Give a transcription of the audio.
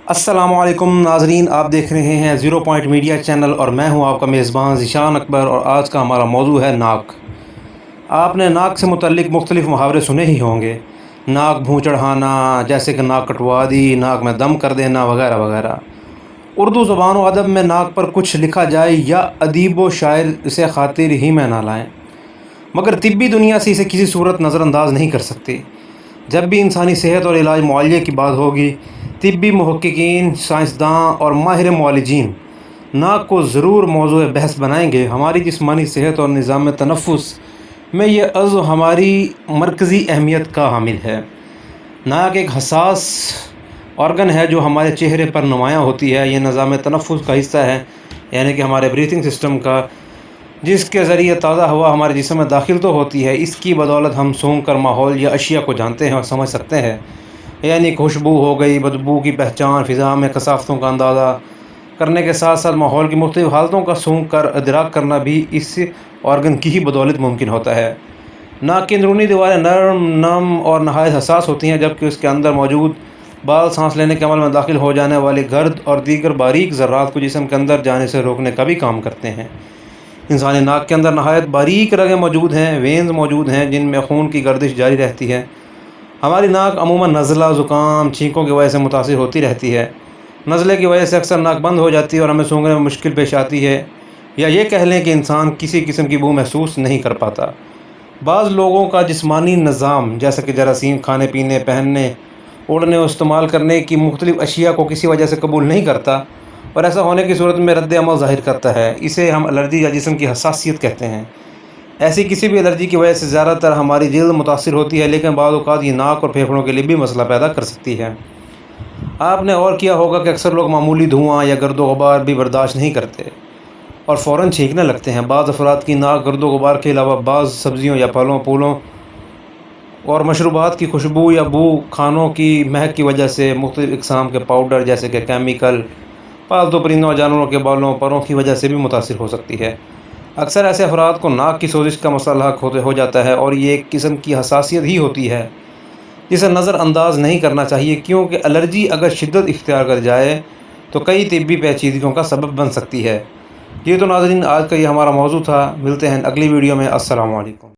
السلام علیکم ناظرین، آپ دیکھ رہے ہیں زیرو پوائنٹ میڈیا چینل اور میں ہوں آپ کا میزبان ذیشان اکبر، اور آج کا ہمارا موضوع ہے ناک۔ آپ نے ناک سے متعلق مختلف محاورے سنے ہی ہوں گے، ناک بھوں چڑھانا، جیسے کہ ناک کٹوا دی، ناک میں دم کر دینا وغیرہ وغیرہ۔ اردو زبان و ادب میں ناک پر کچھ لکھا جائے یا ادیب و شاعر اسے خاطر ہی میں نہ لائیں، مگر طبی دنیا سے اسے کسی صورت نظر انداز نہیں کر سکتے۔ جب بھی انسانی صحت اور علاج معالجے کی بات ہوگی، طبی محققین، سائنسداں اور ماہر معالجین ناک کو ضرور موضوع بحث بنائیں گے۔ ہماری جسمانی صحت اور نظام تنفس میں یہ عضو ہماری مرکزی اہمیت کا حامل ہے۔ ناک ایک حساس آرگن ہے جو ہمارے چہرے پر نمایاں ہوتی ہے۔ یہ نظام تنفس کا حصہ ہے، یعنی کہ ہمارے بریتھنگ سسٹم کا، جس کے ذریعے تازہ ہوا ہمارے جسم میں داخل تو ہوتی ہے، اس کی بدولت ہم سونگھ کر ماحول یا اشیاء کو جانتے ہیں اور سمجھ سکتے ہیں، یعنی خوشبو ہو گئی، بدبو کی پہچان، فضا میں کثافتوں کا اندازہ کرنے کے ساتھ ساتھ ماحول کی مختلف حالتوں کا سونگھ کر ادراک کرنا بھی اس آرگن کی ہی بدولت ممکن ہوتا ہے۔ ناک کی اندرونی دیواریں نرم اور نہایت حساس ہوتی ہیں، جبکہ اس کے اندر موجود بال سانس لینے کے عمل میں داخل ہو جانے والے گرد اور دیگر باریک ذرات کو جسم کے اندر جانے سے روکنے کا بھی کام کرتے ہیں۔ انسانی ناک کے اندر نہایت باریک رگیں موجود ہیں، وینز موجود ہیں، جن میں خون کی گردش جاری رہتی ہے۔ ہماری ناک عموماً نزلہ، زکام، چھینکوں کی وجہ سے متاثر ہوتی رہتی ہے۔ نزلے کی وجہ سے اکثر ناک بند ہو جاتی ہے اور ہمیں سونگھنے میں مشکل پیش آتی ہے، یا یہ کہہ لیں کہ انسان کسی قسم کی بو محسوس نہیں کر پاتا۔ بعض لوگوں کا جسمانی نظام، جیسا کہ جراثیم کھانے پینے، پہننے، اڑنے اور استعمال کرنے کی مختلف اشیاء کو کسی وجہ سے قبول نہیں کرتا، اور ایسا ہونے کی صورت میں رد عمل ظاہر کرتا ہے۔ اسے ہم الرجی یا جسم کی حساسیت کہتے ہیں۔ ایسی کسی بھی الرجی کی وجہ سے زیادہ تر ہماری جلد متاثر ہوتی ہے، لیکن بعض اوقات یہ ناک اور پھیپھڑوں کے لیے بھی مسئلہ پیدا کر سکتی ہے۔ آپ نے غور کیا ہوگا کہ اکثر لوگ معمولی دھواں یا گرد و غبار بھی برداشت نہیں کرتے اور فوراً چھینکنے لگتے ہیں۔ بعض افراد کی ناک گرد و غبار کے علاوہ بعض سبزیوں یا پھلوں، پھولوں اور مشروبات کی خوشبو یا بو، کھانوں کی مہک کی وجہ سے، مختلف اقسام کے پاؤڈر جیسے کہ کیمیکل، پالتو پرندوں اور جانوروں کے بالوں، پروں کی وجہ سے بھی متاثر ہو سکتی ہے۔ اکثر ایسے افراد کو ناک کی سوزش کا مسئلہ لاحق ہو جاتا ہے، اور یہ ایک قسم کی حساسیت ہی ہوتی ہے جسے نظر انداز نہیں کرنا چاہیے، کیونکہ الرجی اگر شدت اختیار کر جائے تو کئی طبی پیچیدگیوں کا سبب بن سکتی ہے۔ یہ تو ناظرین آج کا یہ ہمارا موضوع تھا، ملتے ہیں اگلی ویڈیو میں۔ السلام علیکم۔